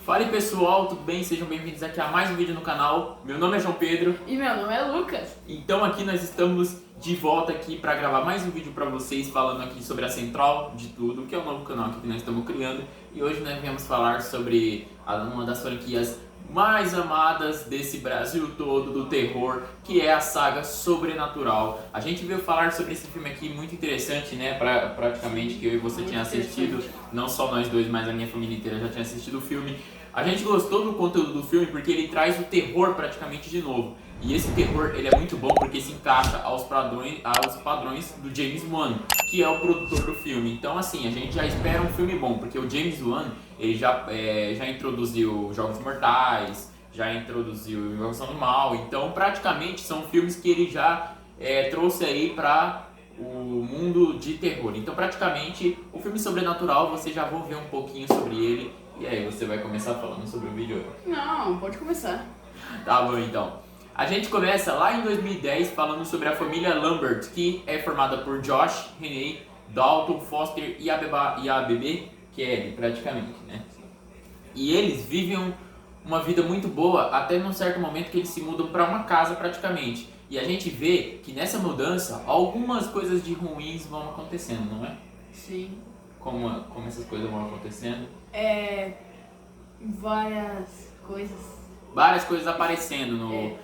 Fala aí pessoal, tudo bem? Sejam bem-vindos aqui a mais um vídeo no canal. Meu nome é João Pedro. E meu nome é Lucas. Então aqui nós estamos de volta aqui para gravar mais um vídeo para vocês, falando aqui sobre a Central de Tudo, que é o novo canal aqui que nós estamos criando. E hoje nós viemos falar sobre uma das franquias mais amadas desse Brasil todo, do terror, que é a saga Sobrenatural. A gente veio falar sobre esse filme aqui muito interessante, né? Praticamente que eu e você tinha assistido, não só nós dois, mas a minha família inteira já tinha assistido o filme. A gente gostou do conteúdo do filme porque ele traz o terror praticamente de novo. E esse terror ele é muito bom porque se encaixa aos padrões do James Wan, que é o produtor do filme. Então assim, a gente já espera um filme bom, porque o James Wan ele já introduziu Jogos Mortais, já introduziu Invocação do Mal. Então praticamente são filmes que ele já trouxe aí para o mundo de terror. Então praticamente o filme Sobrenatural você já vai ver um pouquinho sobre ele. E aí você vai começar falando sobre o vídeo? Não, pode começar. Tá bom então. A gente começa lá em 2010 falando sobre a família Lambert, que é formada por Josh, Renee, Dalton, Foster e a bebê Kelly, praticamente, né? E eles vivem uma vida muito boa até num certo momento que eles se mudam para uma casa praticamente. E a gente vê que nessa mudança algumas coisas de ruins vão acontecendo, não é? Sim. Como essas coisas vão acontecendo? Várias coisas aparecendo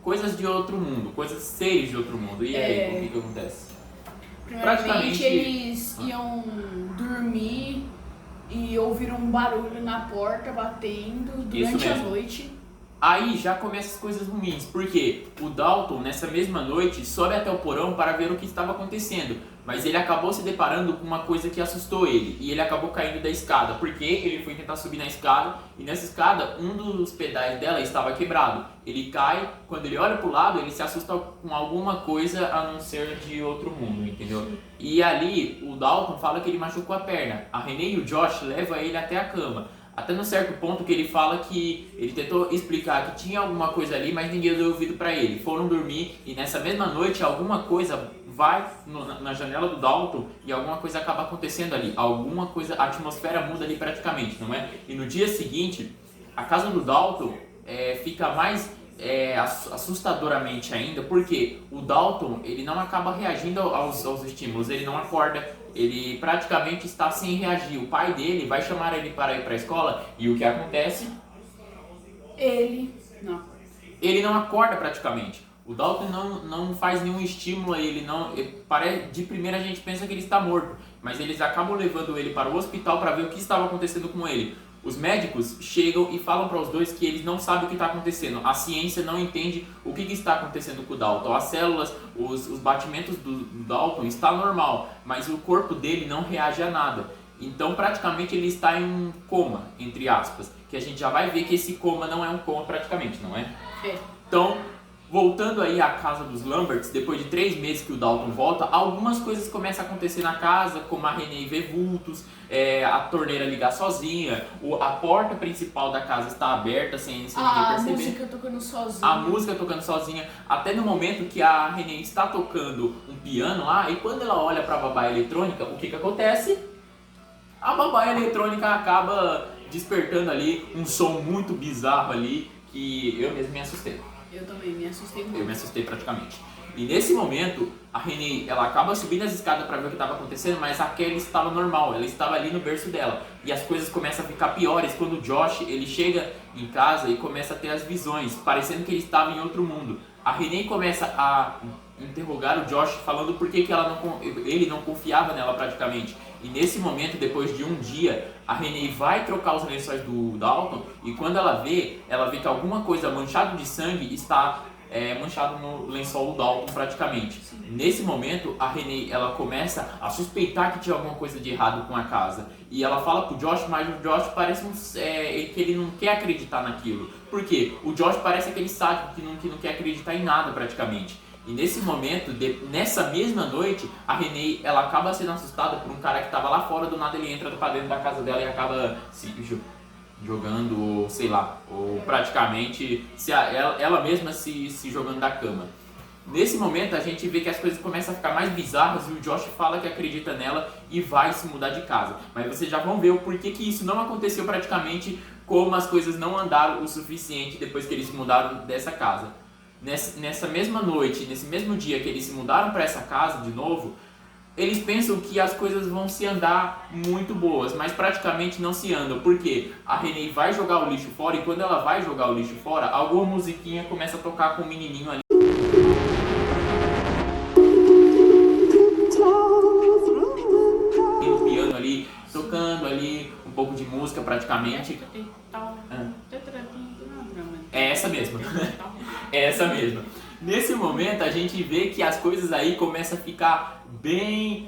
coisas de outro mundo, seres de outro mundo. E aí, o que acontece? Primeiramente eles iam dormir e ouviram um barulho na porta batendo durante a noite. Aí já começam as coisas ruins, porque o Dalton nessa mesma noite sobe até o porão para ver o que estava acontecendo, mas ele acabou se deparando com uma coisa que assustou ele, e ele acabou caindo da escada, porque ele foi tentar subir na escada, e nessa escada um dos pedais dela estava quebrado. Ele cai, quando ele olha para o lado, ele se assusta com alguma coisa a não ser de outro mundo, entendeu? E ali o Dalton fala que ele machucou a perna, a Renee e o Josh levam ele até a cama. Até num certo ponto que ele fala que ele tentou explicar que tinha alguma coisa ali, mas ninguém deu ouvido pra ele. Foram dormir e nessa mesma noite alguma coisa vai na janela do Dalton e alguma coisa acaba acontecendo ali. Alguma coisa, a atmosfera muda ali praticamente, não é? E no dia seguinte, a casa do Dalton fica mais assustadoramente ainda, porque o Dalton ele não acaba reagindo aos estímulos, ele não acorda. Ele praticamente está sem reagir. O pai dele vai chamar ele para ir para a escola e o que acontece? Ele não acorda praticamente. O Dalton não faz nenhum estímulo a ele, de primeira a gente pensa que ele está morto, mas eles acabam levando ele para o hospital para ver o que estava acontecendo com ele. Os médicos chegam e falam para os dois que eles não sabem o que está acontecendo. A ciência não entende o que está acontecendo com o Dalton. As células, os batimentos do Dalton está normal, mas o corpo dele não reage a nada. Então praticamente ele está em um coma, entre aspas, que a gente já vai ver que esse coma não é um coma praticamente, não é? Então, voltando aí à casa dos Lamberts, depois de 3 meses que o Dalton volta, algumas coisas começam a acontecer na casa, como a Renee ver vultos, a torneira ligar sozinha, a porta principal da casa está aberta sem ninguém perceber. A música tocando sozinha. A música tocando sozinha, até no momento que a Renee está tocando um piano lá, e quando ela olha para a babá eletrônica, o que acontece? A babá eletrônica acaba despertando ali um som muito bizarro ali, que eu mesmo me assustei. Eu também me assustei muito. Eu me assustei praticamente. E nesse momento, a Renee, ela acaba subindo as escadas para ver o que estava acontecendo, mas a Kelly estava normal, ela estava ali no berço dela. E as coisas começam a ficar piores quando o Josh, ele chega em casa e começa a ter as visões, parecendo que ele estava em outro mundo. A Renee começa a interrogar o Josh, falando por que ele não confiava nela praticamente. E nesse momento, depois de um dia, a Renee vai trocar os lençóis do Dalton e quando ela vê que alguma coisa manchada de sangue está manchado no lençol do Dalton praticamente. Nesse momento, a Renee ela começa a suspeitar que tinha alguma coisa de errado com a casa. E ela fala pro Josh, mas o Josh parece que ele não quer acreditar naquilo. Por quê? O Josh parece aquele sádico que não quer acreditar em nada praticamente. E nesse momento, nessa mesma noite, a Renee ela acaba sendo assustada por um cara que estava lá fora, do nada ele entra pra dentro da casa dela e acaba se jogando, sei lá, ou praticamente ela mesma se jogando da cama. Nesse momento a gente vê que as coisas começam a ficar mais bizarras e o Josh fala que acredita nela e vai se mudar de casa. Mas vocês já vão ver o porquê que isso não aconteceu praticamente, como as coisas não andaram o suficiente depois que eles se mudaram dessa casa. Nessa mesma noite, nesse mesmo dia que eles se mudaram para essa casa de novo, eles pensam que as coisas vão se andar muito boas, mas praticamente não se andam, porque a Renee vai jogar o lixo fora e quando ela vai jogar o lixo fora, alguma musiquinha começa a tocar com o menininho ali. No piano ali, tocando ali um pouco de música praticamente. É essa mesma. É essa mesma. Nesse momento a gente vê que as coisas aí começam a ficar bem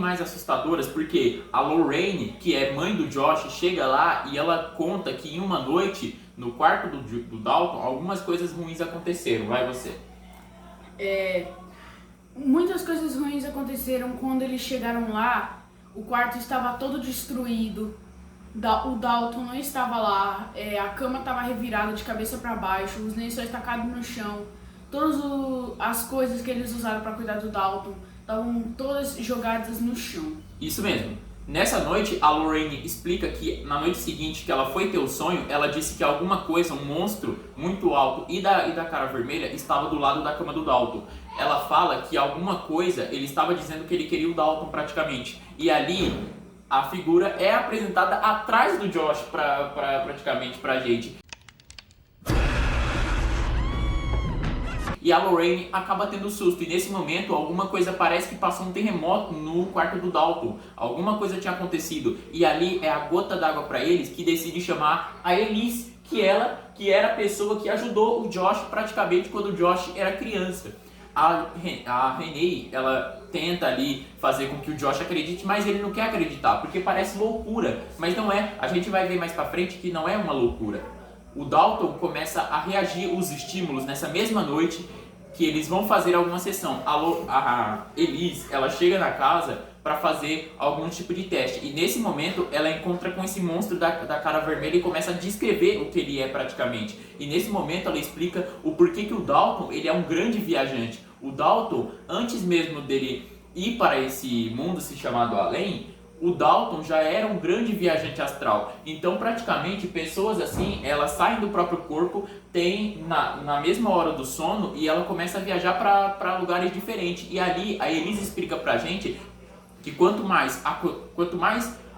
mais assustadoras, porque a Lorraine, que é mãe do Josh, chega lá e ela conta que em uma noite, no quarto do Dalton, algumas coisas ruins aconteceram. Vai você. Muitas coisas ruins aconteceram quando eles chegaram lá. O quarto estava todo destruído. O Dalton não estava lá. A cama estava revirada de cabeça para baixo. Os lençóis tacados no chão. Todas as coisas que eles usaram para cuidar do Dalton estavam todas jogadas no chão. Isso mesmo. Nessa noite, a Lorraine explica que na noite seguinte que ela foi ter o sonho, ela disse que alguma coisa, um monstro muito alto e da cara vermelha estava do lado da cama do Dalton. Ela fala que alguma coisa, ele estava dizendo que ele queria o Dalton praticamente. E ali, a figura é apresentada atrás do Josh praticamente pra gente. E a Lorraine acaba tendo susto. E nesse momento, alguma coisa parece que passou um terremoto no quarto do Dalton. Alguma coisa tinha acontecido. E ali é a gota d'água para eles que decide chamar a Elise, que era a pessoa que ajudou o Josh praticamente quando o Josh era criança. A Renee, ela tenta ali fazer com que o Josh acredite, mas ele não quer acreditar, porque parece loucura. Mas não é. A gente vai ver mais pra frente que não é uma loucura. O Dalton começa a reagir aos estímulos nessa mesma noite que eles vão fazer alguma sessão. A Elise, ela chega na casa para fazer algum tipo de teste. E nesse momento ela encontra com esse monstro da cara vermelha e começa a descrever o que ele é praticamente. E nesse momento ela explica o porquê que o Dalton ele é um grande viajante. O Dalton, antes mesmo dele ir para esse mundo se chamado além, o Dalton já era um grande viajante astral. Então, praticamente, pessoas assim, elas saem do próprio corpo, tem na mesma hora do sono e ela começa a viajar para lugares diferentes. E ali, a Elise explica pra gente que quanto mais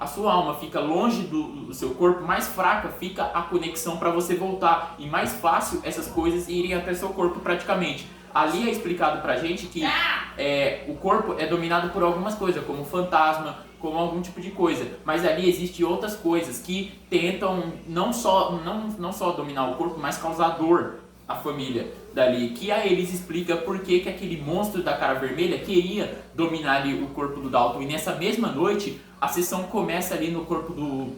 a sua alma fica longe do seu corpo, mais fraca fica a conexão para você voltar. E mais fácil essas coisas irem até seu corpo praticamente. Ali é explicado pra gente que o corpo é dominado por algumas coisas, como fantasma, como algum tipo de coisa. Mas ali existem outras coisas que tentam não só dominar o corpo, mas causar dor à família dali. Que a Elise explica por que aquele monstro da cara vermelha queria dominar ali o corpo do Dalton. E nessa mesma noite, a sessão começa ali no corpo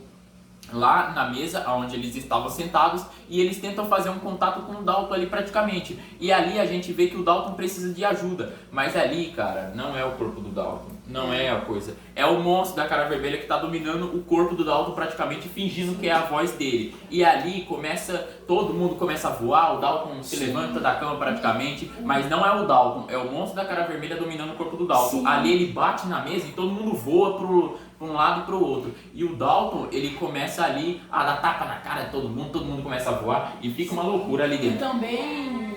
lá na mesa onde eles estavam sentados e eles tentam fazer um contato com o Dalton ali praticamente. E ali a gente vê que o Dalton precisa de ajuda. Mas ali, cara, não é o corpo do Dalton. Não é a coisa. É o monstro da cara vermelha que está dominando o corpo do Dalton praticamente, fingindo que é a voz dele. E ali todo mundo começa a voar, o Dalton se levanta da cama praticamente, mas não é o Dalton, é o monstro da cara vermelha dominando o corpo do Dalton. Ali ele bate na mesa e todo mundo voa para um lado e para o outro. E o Dalton, ele começa ali a dar tapa na cara de todo mundo começa a voar e fica uma loucura ali dentro. E também,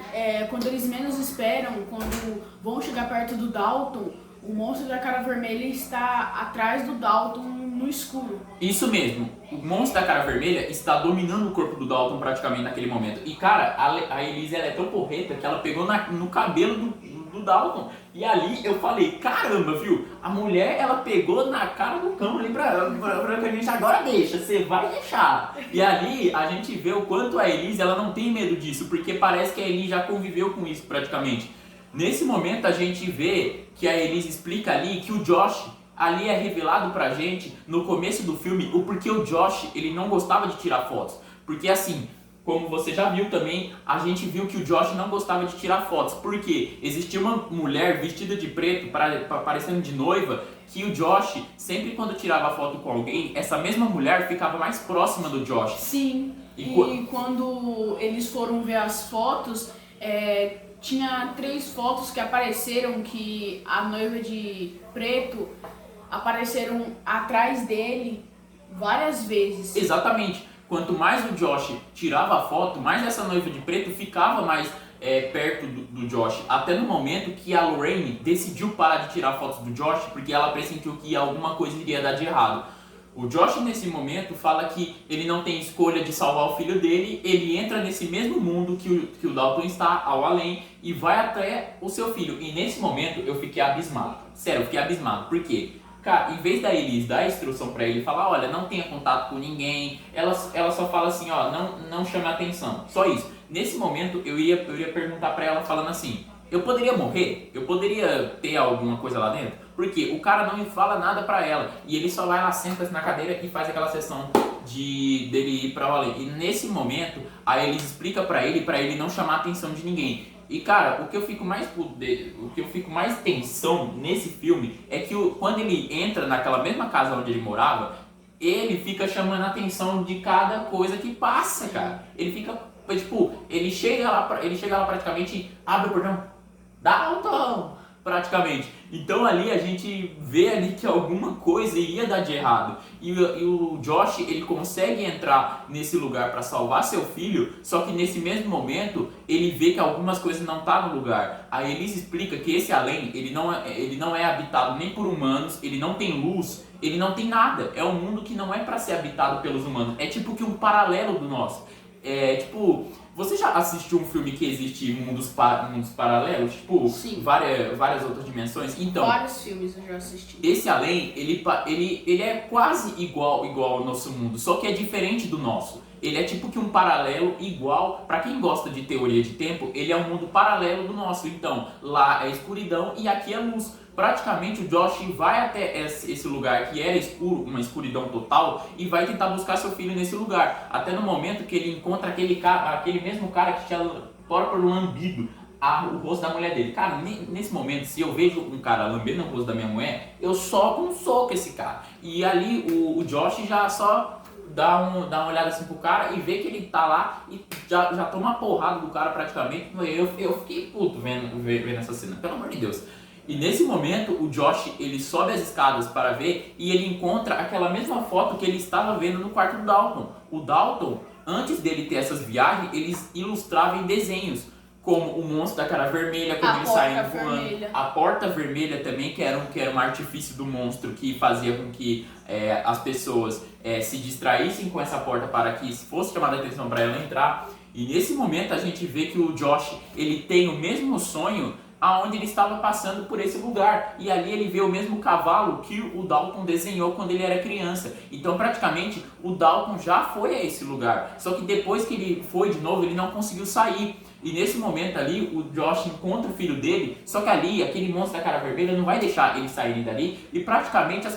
quando eles menos esperam, quando vão chegar perto do Dalton, o monstro da cara vermelha está atrás do Dalton no escuro. Isso mesmo, o monstro da cara vermelha está dominando o corpo do Dalton praticamente naquele momento. E cara, a Elise ela é tão porreta que ela pegou no cabelo do Dalton. E ali eu falei, caramba, viu? A mulher, ela pegou na cara do cão ali pra gente, agora deixa, você vai deixar. E ali a gente vê o quanto a Elise, ela não tem medo disso, porque parece que a Elise já conviveu com isso praticamente. Nesse momento a gente vê que a Elise explica ali que o Josh, ali é revelado pra gente no começo do filme o porquê o Josh, ele não gostava de tirar fotos. Porque assim, como você já viu também, a gente viu que o Josh não gostava de tirar fotos. Porque existia uma mulher vestida de preto, parecendo de noiva, que o Josh, sempre quando tirava foto com alguém, essa mesma mulher ficava mais próxima do Josh. Sim, e quando eles foram ver as fotos, tinha 3 fotos que apareceram que a noiva de preto apareceram atrás dele várias vezes. Exatamente. Quanto mais o Josh tirava a foto, mais essa noiva de preto ficava mais perto do Josh. Até no momento que a Lorraine decidiu parar de tirar fotos do Josh, porque ela pressentiu que alguma coisa iria dar de errado. O Josh, nesse momento, fala que ele não tem escolha de salvar o filho dele, ele entra nesse mesmo mundo que o Dalton está, ao além, e vai até o seu filho. E nesse momento eu fiquei abismado. Sério, eu fiquei abismado. Por quê? Cara, em vez da Elise dar a instrução pra ele, falar, olha, não tenha contato com ninguém, ela só fala assim, ó, não chame atenção. Só isso. Nesse momento eu ia perguntar pra ela falando assim, eu poderia morrer? Eu poderia ter alguma coisa lá dentro? Porque o cara não fala nada pra ela. E ele só vai lá, senta-se na cadeira e faz aquela sessão dele ir pra o além. E nesse momento, a Elise explica pra ele não chamar a atenção de ninguém. E cara, o que eu fico mais tensão nesse filme é que quando ele entra naquela mesma casa onde ele morava, ele fica chamando a atenção de cada coisa que passa, cara. Ele fica, tipo, ele chega lá praticamente e abre o portão, Dalton, praticamente. Então ali a gente vê ali que alguma coisa ia dar de errado. E o Josh, ele consegue entrar nesse lugar para salvar seu filho, só que nesse mesmo momento ele vê que algumas coisas não tá no lugar. A Elise explica que esse além, ele não é habitado nem por humanos, ele não tem luz, ele não tem nada. É um mundo que não é para ser habitado pelos humanos. É tipo que um paralelo do nosso. É tipo, você já assistiu um filme que existe mundos paralelos? Tipo, Sim. várias outras dimensões? Então, Vários filmes eu já assisti. esse além, ele é quase igual ao nosso mundo, só que é diferente do nosso. Ele é tipo que um paralelo igual, pra quem gosta de teoria de tempo, ele é um mundo paralelo do nosso. Então, lá é escuridão e aqui é luz. Praticamente o Josh vai até esse lugar que era escuro, uma escuridão total, e vai tentar buscar seu filho nesse lugar. Até no momento que ele encontra aquele mesmo cara que tinha próprio lambido o rosto da mulher dele. Cara, nesse momento, se eu vejo um cara lambendo o rosto da minha mulher, eu soco um soco esse cara. E ali o Josh já só dá uma olhada assim pro cara e vê que ele tá lá e já toma uma porrada do cara praticamente. Eu fiquei puto vendo essa cena, pelo amor de Deus. E nesse momento o Josh ele sobe as escadas para ver e ele encontra aquela mesma foto que ele estava vendo no quarto do Dalton. O Dalton, antes dele ter essas viagens, ele ilustrava em desenhos, como o monstro da cara vermelha, quando ele saindo voando. A porta vermelha também, que era um artifício do monstro que fazia com que as pessoas se distraíssem com essa porta para que fosse chamada a atenção para ela entrar. E nesse momento a gente vê que o Josh ele tem o mesmo sonho aonde ele estava passando por esse lugar. E ali ele vê o mesmo cavalo que o Dalton desenhou quando ele era criança. Então praticamente o Dalton já foi a esse lugar. Só que depois que ele foi de novo, ele não conseguiu sair. E nesse momento ali, o Josh encontra o filho dele, só que ali, aquele monstro da cara vermelha não vai deixar eles saírem dali. E praticamente as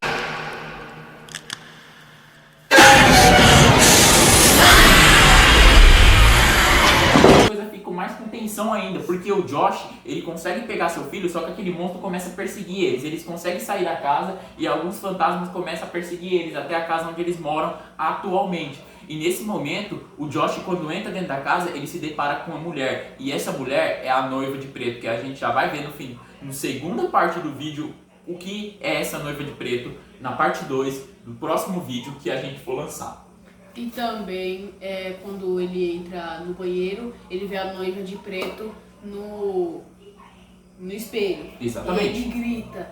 coisas ficam mais com tensão ainda, porque o Josh, ele consegue pegar seu filho, só que aquele monstro começa a perseguir eles. Eles conseguem sair da casa e alguns fantasmas começam a perseguir eles até a casa onde eles moram atualmente. E nesse momento, o Josh, quando entra dentro da casa, ele se depara com uma mulher. E essa mulher é a noiva de preto, que a gente já vai ver no fim, na segunda parte do vídeo, o que é essa noiva de preto, na parte 2 do próximo vídeo que a gente for lançar. E também, quando ele entra no banheiro, ele vê a noiva de preto no espelho. Exatamente. E ele grita,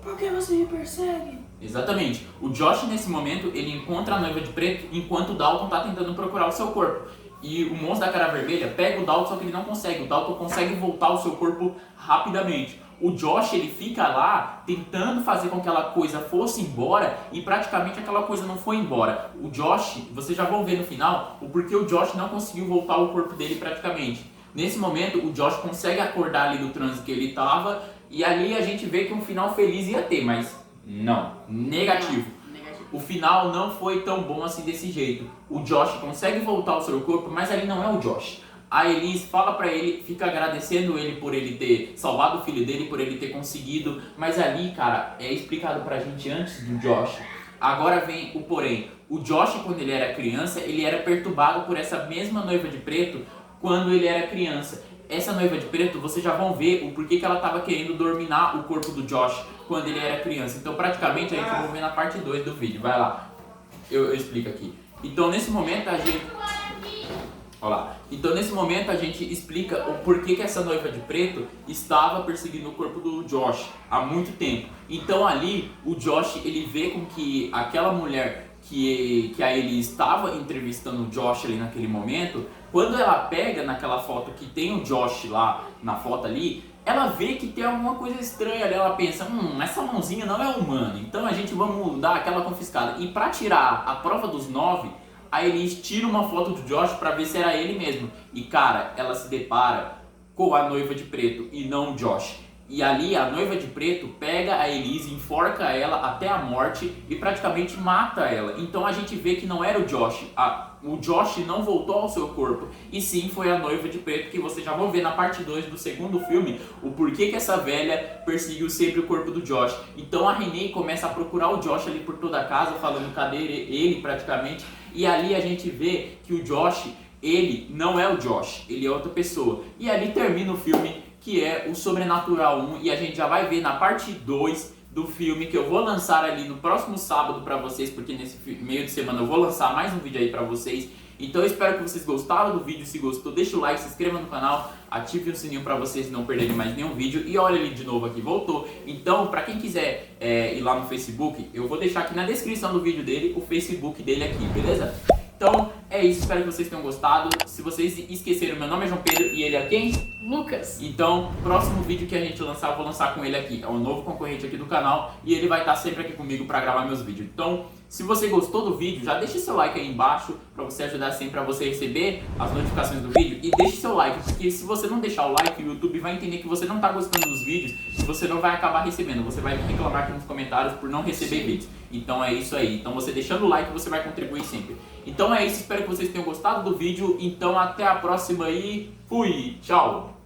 por que você me persegue? Exatamente. O Josh, nesse momento, ele encontra a noiva de preto enquanto o Dalton tá tentando procurar o seu corpo. E o monstro da cara vermelha pega o Dalton, só que ele não consegue. O Dalton consegue voltar ao seu corpo rapidamente. O Josh, ele fica lá tentando fazer com que aquela coisa fosse embora e praticamente aquela coisa não foi embora. O Josh, vocês já vão ver no final o porquê o Josh não conseguiu voltar ao corpo dele praticamente. Nesse momento, o Josh consegue acordar ali do transe que ele tava e ali a gente vê que um final feliz ia ter, mas não, negativo. O final não foi tão bom assim desse jeito. O Josh consegue voltar ao seu corpo, mas ali não é o Josh. A Elise fala pra ele, fica agradecendo ele por ele ter salvado o filho dele, por ele ter conseguido. Mas ali, cara, é explicado pra gente antes do Josh. Agora vem o porém. O Josh, quando ele era criança, ele era perturbado por essa mesma noiva de preto quando ele era criança. essa noiva de preto, vocês já vão ver o porquê que ela tava querendo dominar o corpo do Josh quando ele era criança. Então praticamente a gente vai ver na parte 2 do vídeo, vai lá, eu explico aqui. Então nesse momento a gente... Olha lá. Então nesse momento a gente explica o porquê que essa noiva de preto estava perseguindo o corpo do Josh há muito tempo. Então ali o Josh, ele vê com que aquela mulher que ele estava entrevistando o Josh ali naquele momento, quando ela pega naquela foto que tem o Josh lá na foto ali, ela vê que tem alguma coisa estranha ali, ela pensa, essa mãozinha não é humana, então a gente vamos dar aquela confiscada. E para tirar a prova dos 9, a Elise tira uma foto do Josh pra ver se era ele mesmo. E cara, ela se depara com a noiva de preto e não o Josh. E ali a noiva de preto pega a Elise, enforca ela até a morte e praticamente mata ela. Então a gente vê que não era o Josh. O Josh não voltou ao seu corpo, e sim foi a noiva de preto, que vocês já vão ver na parte 2 do segundo filme o porquê que essa velha perseguiu sempre o corpo do Josh. Então a Renee começa a procurar o Josh ali por toda a casa, falando cadê ele praticamente. E ali a gente vê que o Josh, ele não é o Josh, ele é outra pessoa. E ali termina o filme, que é o Sobrenatural 1, e a gente já vai ver na parte 2 do filme, que eu vou lançar ali no próximo sábado pra vocês, porque nesse meio de semana eu vou lançar mais um vídeo aí pra vocês. Então eu espero que vocês gostaram do vídeo. Se gostou, deixa o like, se inscreva no canal, ative o sininho pra vocês não perderem mais nenhum vídeo. E olha ele de novo aqui, voltou. Então pra quem quiser ir lá no Facebook, eu vou deixar aqui na descrição do vídeo dele o Facebook dele aqui, beleza? Então é isso, espero que vocês tenham gostado. Se vocês esqueceram, meu nome é João Pedro e ele é quem? Lucas. Então, próximo vídeo que a gente lançar, eu vou lançar com ele aqui. É um novo concorrente aqui do canal e ele vai estar sempre aqui comigo para gravar meus vídeos. Então, se você gostou do vídeo, já deixe seu like aí embaixo para você ajudar sempre a você receber as notificações do vídeo. E deixe seu like, porque se você não deixar o like, o YouTube vai entender que você não está gostando dos vídeos e você não vai acabar recebendo. Você vai reclamar aqui nos comentários por não receber vídeos. Então é isso aí. Então você deixando o like, você vai contribuir sempre. Então é isso, espero que vocês tenham gostado do vídeo. Então até a próxima e fui! Tchau!